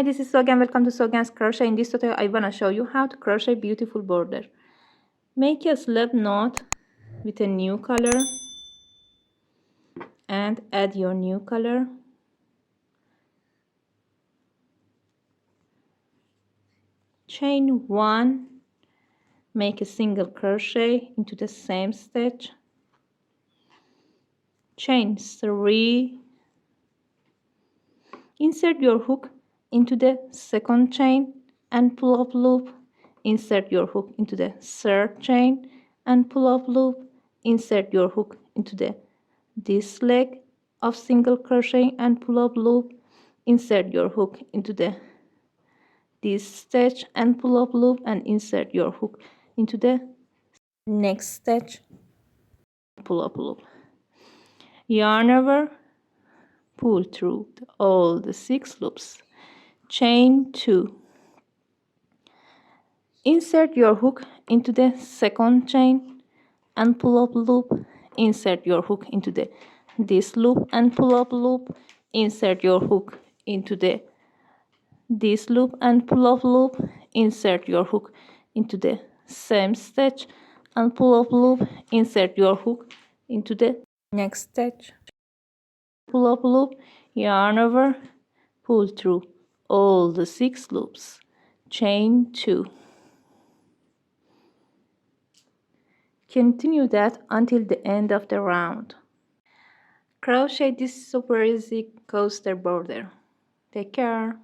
Hi, this is Sogan. Welcome to Sogan's Crochet. In this tutorial, I want to show you how to crochet beautiful border. Make a slip knot with a new color and add your new color. Chain 1, make a single crochet into the same stitch. Chain 3, insert your hook into the second chain and pull up loop. Insert your hook into the third chain and pull up loop. Insert your hook into this leg of single crochet and pull up loop. Insert your hook into this stitch and pull up loop, and insert your hook into the next stitch, pull up loop. Yarn over, pull through all the 6 loops. Chain 2, insert your hook into the second chain and pull up loop. Insert your hook into this loop and pull up loop. Insert your hook into this loop and pull up loop. Insert your hook into the same stitch and pull up loop. Insert your hook into the next stitch, pull up loop, yarn over, pull through all the 6 loops. Chain 2. Continue that until the end of the round. Crochet this super easy coaster border. Take care.